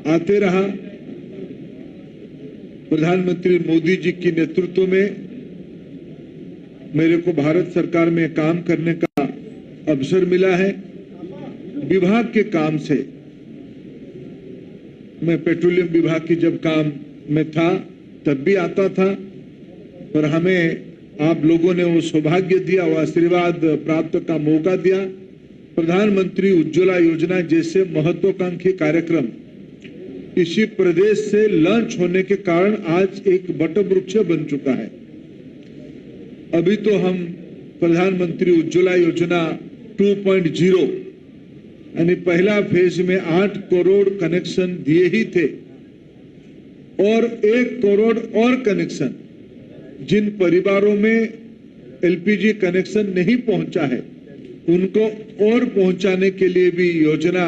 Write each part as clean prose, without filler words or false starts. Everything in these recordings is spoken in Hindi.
आते रहा। प्रधानमंत्री मोदी जी की नेतृत्व में मेरे को भारत सरकार में काम करने का अवसर मिला है। विभाग के काम से मैं पेट्रोलियम विभाग की जब काम में था तब भी आता था, पर हमें आप लोगों ने वो सौभाग्य दिया, वो आशीर्वाद प्राप्त का मौका दिया। प्रधानमंत्री उज्ज्वला योजना जैसे महत्वाकांक्षी कार्यक्रम इसी प्रदेश से लॉन्च होने के कारण आज एक वटवृक्ष बन चुका है। अभी तो हम प्रधानमंत्री उज्ज्वला योजना 2.0 यानी पहला फेज में 8 करोड़ कनेक्शन दिए ही थे और 1 करोड़ और कनेक्शन जिन परिवारों में एलपीजी कनेक्शन नहीं पहुंचा है उनको और पहुंचाने के लिए भी योजना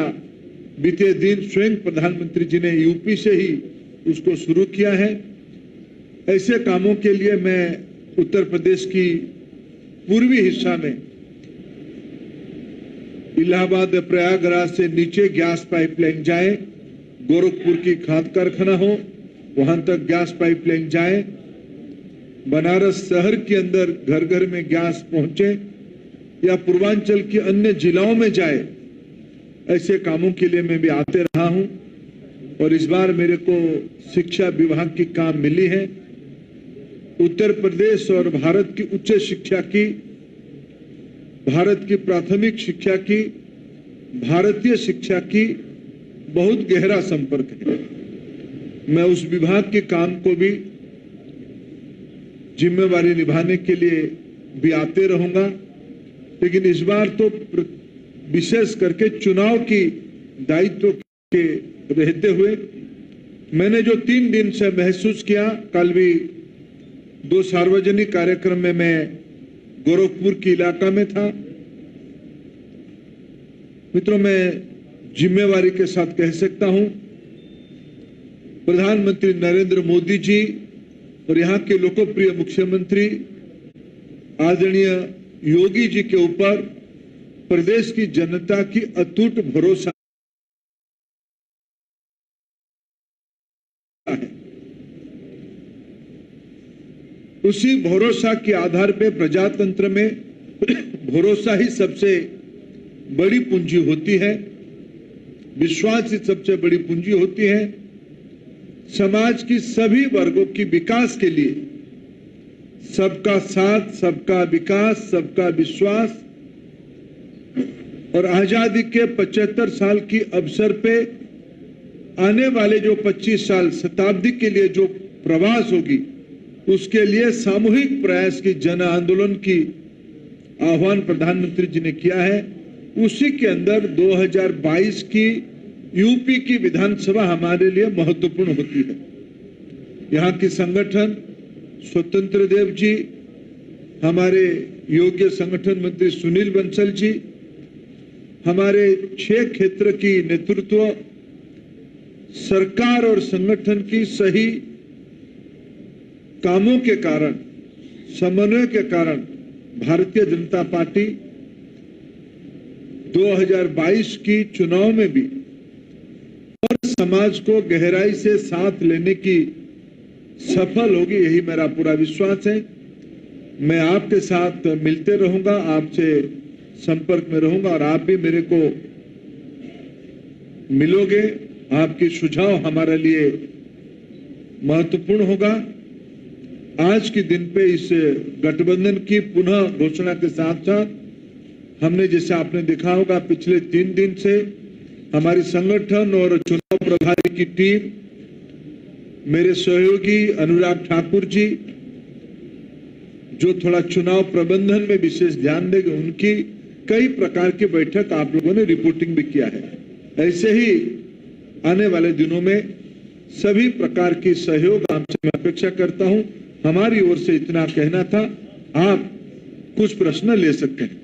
बीते दिन स्वयं प्रधानमंत्री जी ने यूपी से ही उसको शुरू किया है। ऐसे कामों के लिए मैं उत्तर प्रदेश की पूर्वी हिस्सा में इलाहाबाद प्रयागराज से नीचे गैस पाइपलाइन जाए, गोरखपुर की खाद कारखाना हो वहां तक गैस पाइपलाइन जाए, बनारस शहर के अंदर घर घर में गैस पहुंचे या पूर्वांचल के अन्य जिलाओं में जाए, ऐसे कामों के लिए मैं भी आते रहा हूं। और इस बार मेरे को शिक्षा विभाग की काम मिली है। उत्तर प्रदेश और भारत की उच्च शिक्षा की, भारत की प्राथमिक शिक्षा की, भारतीय शिक्षा की बहुत गहरा संपर्क है। मैं उस विभाग के काम को भी जिम्मेवारी निभाने के लिए भी आते रहूंगा, लेकिन इस बार तो विशेष करके चुनाव की दायित्व के रहते हुए मैंने जो 3 दिन से महसूस किया, कल भी 2 सार्वजनिक कार्यक्रम में मैं गोरखपुर के इलाका में था। मित्रों, मैं जिम्मेवारी के साथ कह सकता हूं प्रधानमंत्री नरेंद्र मोदी जी और यहाँ के लोकप्रिय मुख्यमंत्री आदरणीय योगी जी के ऊपर प्रदेश की जनता की अटूट भरोसा है। उसी भरोसा के आधार पे प्रजातंत्र में भरोसा ही सबसे बड़ी पूंजी होती है, विश्वास ही सबसे बड़ी पूंजी होती है। समाज की सभी वर्गों की विकास के लिए सबका साथ, सबका विकास, सबका विश्वास और आजादी के 75 साल की अवसर पे आने वाले जो 25 साल शताब्दी के लिए जो प्रवास होगी उसके लिए सामूहिक प्रयास की जन आंदोलन की आह्वान प्रधानमंत्री जी ने किया है। उसी के अंदर 2022 की यूपी की विधानसभा हमारे लिए महत्वपूर्ण होती है। यहाँ की संगठन स्वतंत्र देव जी, हमारे योग्य संगठन मंत्री सुनील बंसल जी, हमारे 6 क्षेत्र की नेतृत्व सरकार और संगठन की सही कामों के कारण, समन्वय के कारण भारतीय जनता पार्टी 2022 की चुनाव में भी और समाज को गहराई से साथ लेने की सफल होगी, यही मेरा पूरा विश्वास है। मैं आपके साथ मिलते रहूंगा, आपसे संपर्क में रहूंगा और आप भी मेरे को मिलोगे। आपकी सुझाव हमारे लिए महत्वपूर्ण होगा। आज के दिन पे इस गठबंधन की पुनः घोषणा के साथ साथ हमने, जैसे आपने देखा होगा, पिछले 3 दिन से हमारी संगठन और चुनाव प्रभारी की टीम, मेरे सहयोगी अनुराग ठाकुर जी जो थोड़ा चुनाव प्रबंधन में विशेष ध्यान देंगे, उनकी कई प्रकार की बैठक आप लोगों ने रिपोर्टिंग भी किया है। ऐसे ही आने वाले दिनों में सभी प्रकार की सहयोग आपसे मैं अपेक्षा करता हूं। हमारी ओर से इतना कहना था। आप कुछ प्रश्न ले सकते हैं।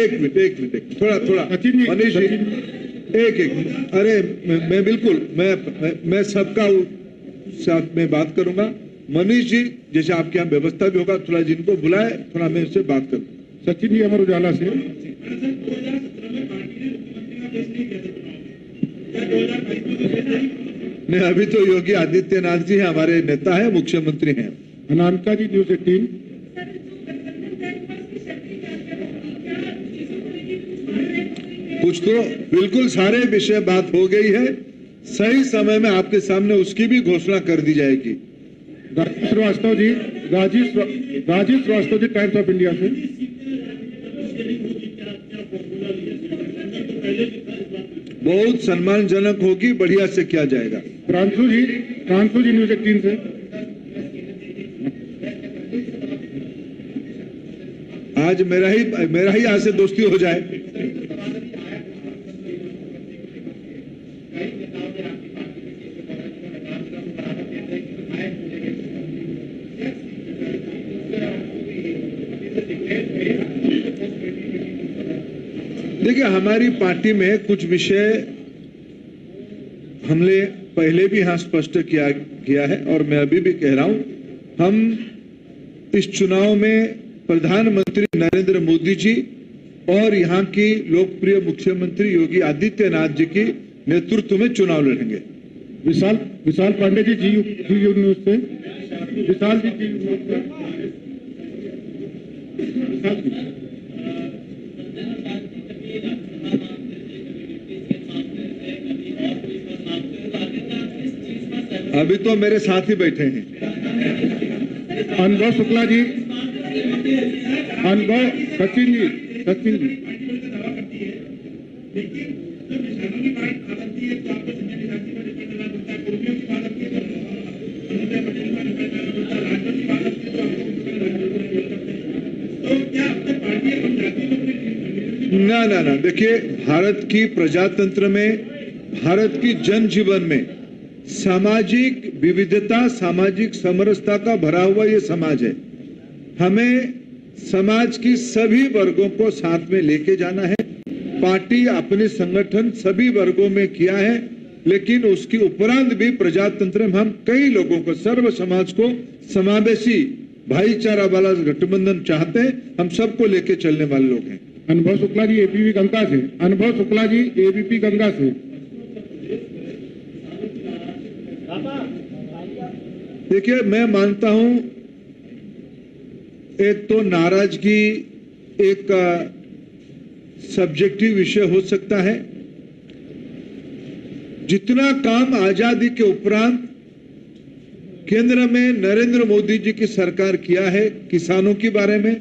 एक मिनट थोड़ा मनीष जी, एक मिनट। अरे मैं बिल्कुल मैं सबका साथ में बात करूंगा। मनीष जी, जैसे आपके यहाँ व्यवस्था भी होगा, थोड़ा जिनको बुलाए, थोड़ा मैं उससे बात करूँ। सचिन जी अमर उजाला से। नहीं, अभी तो योगी आदित्यनाथ जी हैं, हमारे नेता है, मुख्यमंत्री हैं। अनामिका जी, न्यूज 18। कुछ तो बिल्कुल सारे विषय बात हो गई है, सही समय में आपके सामने उसकी भी घोषणा कर दी जाएगी। Rajiv Srivastava ji, Rajiv Srivastava ji, times of India से। बहुत सम्मानजनक होगी, बढ़िया से किया जाएगा। प्रांशु जी, न्यूज 18 से। आज मेरा ही आज से दोस्ती हो जाए। देखिए, हमारी पार्टी में कुछ विषय हमने पहले भी यहां स्पष्ट किया है और मैं अभी भी कह रहा हूं, हम इस चुनाव में प्रधानमंत्री नरेंद्र मोदी जी और यहाँ की लोकप्रिय मुख्यमंत्री योगी आदित्यनाथ जी की नेतृत्व में चुनाव लड़ेंगे। विशाल पांडे जी, जी न्यूज से। विशाल जी, जी न्यूज से। अभी तो मेरे साथ ही बैठे हैं। अनुभव शुक्ला जी, सचिन जी। ना, देखिए, भारत की प्रजातंत्र में, भारत की जनजीवन में सामाजिक विविधता, सामाजिक समरसता का भरा हुआ ये समाज है। हमें समाज की सभी वर्गों को साथ में लेके जाना है। पार्टी अपने संगठन सभी वर्गों में किया है, लेकिन उसकी उपरांत भी प्रजातंत्र में हम कई लोगों को, सर्व समाज को समावेशी भाईचारा वाला गठबंधन चाहते हैं। हम सबको लेके चलने वाले लोग हैं। अनुभव शुक्ला जी, एबीपी गंगा से। अनुभव शुक्ला जी, एबीपी गंगा से। देखिए, मैं मानता हूं एक तो नाराजगी एक सब्जेक्टिव विषय हो सकता है। जितना काम आजादी के उपरांत केंद्र में नरेंद्र मोदी जी की सरकार किया है किसानों के बारे में,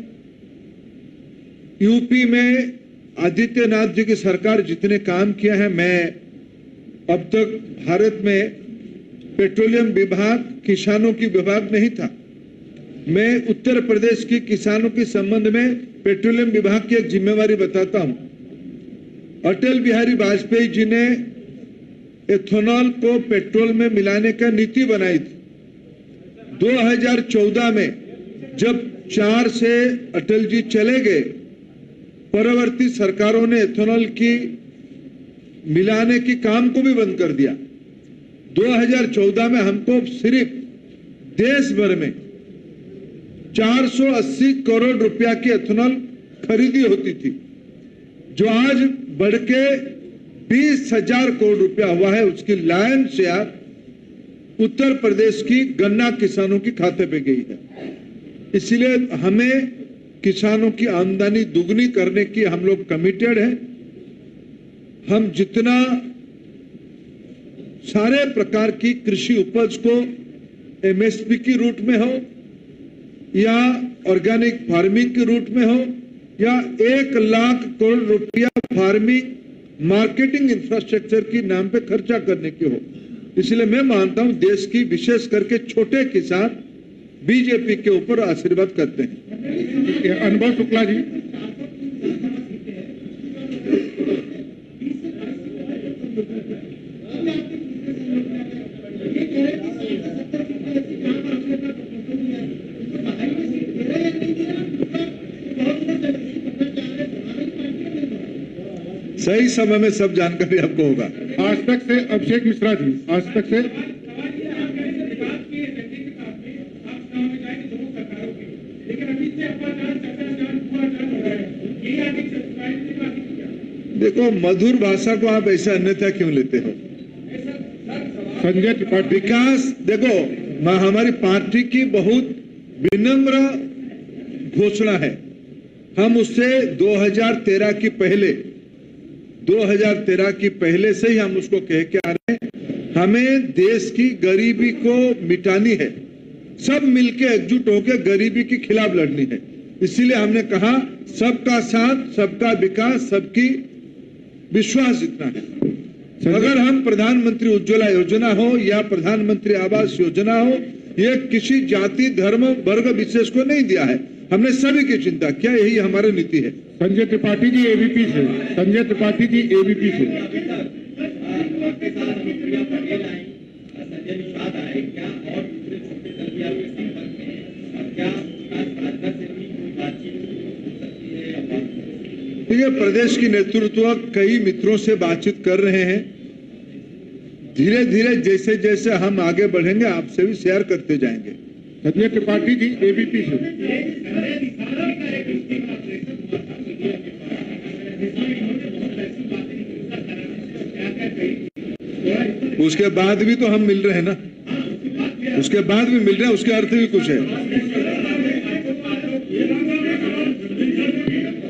यूपी में आदित्यनाथ जी की सरकार जितने काम किया है, मैं अब तक भारत में पेट्रोलियम विभाग किसानों की विभाग नहीं था। मैं उत्तर प्रदेश की किसानों के संबंध में पेट्रोलियम विभाग की एक जिम्मेवारी बताता हूं। अटल बिहारी वाजपेयी जी ने एथेनॉल को पेट्रोल में मिलाने का नीति बनाई थी। 2014 में जब 4 से अटल जी चले गए, परवर्ती सरकारों ने एथेनॉल की मिलाने की काम को भी बंद कर दिया। 2014 में हमको सिर्फ देश भर में 480 करोड़ रुपया की एथेनॉल खरीदी होती थी, जो आज बढ़ के 20,000 करोड़ रुपया हुआ है। उसकी लायन शेयर उत्तर प्रदेश की गन्ना किसानों के खाते पे गई है। इसलिए हमें किसानों की आमदनी दुगनी करने की हम लोग कमिटेड हैं। हम जितना सारे प्रकार की कृषि उपज को एमएसपी की रूट में हो या ऑर्गेनिक फार्मिंग के रूट में हो या 1 लाख करोड़ रुपया फार्मिंग मार्केटिंग इंफ्रास्ट्रक्चर की नाम पे खर्चा करने की हो। इसलिए मैं मानता हूं देश की विशेष करके छोटे किसान बीजेपी के ऊपर आशीर्वाद करते हैं। अनुभव शुक्ला जी। सही समय में सब जानकारी आपको होगा। आज तक से अभिषेक मिश्रा जी, आज तक से। देखो, मधुर भाषा को आप ऐसा अन्यथा क्यों लेते हो? संजय त्रिपाठी। विकास, देखो, हमारी पार्टी की बहुत विनम्र घोषणा है। हम उससे 2013 की पहले से ही हम उसको कह के आ रहे हैं, हमें देश की गरीबी को मिटानी है, सब मिलके एकजुट होकर गरीबी के खिलाफ लड़नी है। इसीलिए हमने कहा सबका साथ, सबका विकास, सबकी विश्वास जितना है। अगर हम प्रधानमंत्री उज्ज्वला योजना हो या प्रधानमंत्री आवास योजना हो, ये किसी जाति, धर्म, वर्ग विशेष को नहीं दिया है, हमने सभी की चिंता किया, यही हमारी नीति है। संजय त्रिपाठी जी एबीपी से। संजय त्रिपाठी जी एबीपी से। देखिए, प्रदेश की नेतृत्व कई मित्रों से बातचीत कर रहे हैं। धीरे धीरे जैसे जैसे हम आगे बढ़ेंगे आपसे भी शेयर करते जाएंगे। संजय त्रिपाठी जी एबीपी से। उसके बाद भी तो हम मिल रहे हैं ना, उसके बाद भी मिल रहे हैं, उसके अर्थ भी कुछ है।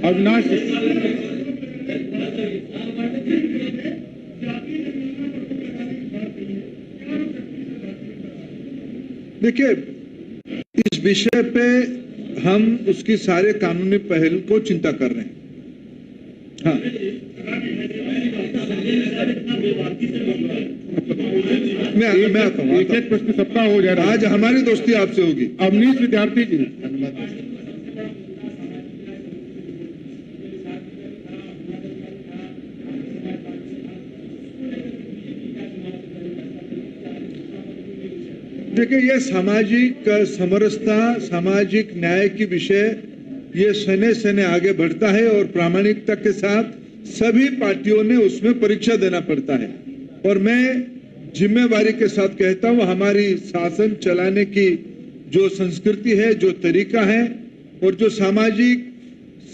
अविनाश। देखिए, इस विषय पे हम उसकी सारे कानूनी पहल को चिंता कर रहे हैं। हाँ, मैं आता हूँ। एक प्रश्न सबका हो जा रहा है। आज हमारी दोस्ती आपसे होगी। अवनीश विद्यार्थी जी। देखिए, ये सामाजिक समरसता, सामाजिक न्याय की विषय, ये सने सने आगे बढ़ता है और प्रामाणिकता के साथ सभी पार्टियों ने उसमें परीक्षा देना पड़ता है। और मैं जिम्मेवारी के साथ कहता हूं, हमारी शासन चलाने की जो संस्कृति है, जो तरीका है और जो सामाजिक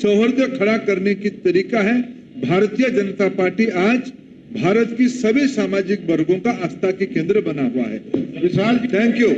सौहार्द खड़ा करने की तरीका है, भारतीय जनता पार्टी आज भारत की सभी सामाजिक वर्गों का आस्था के केंद्र बना हुआ है। विशाल, थैंक यू।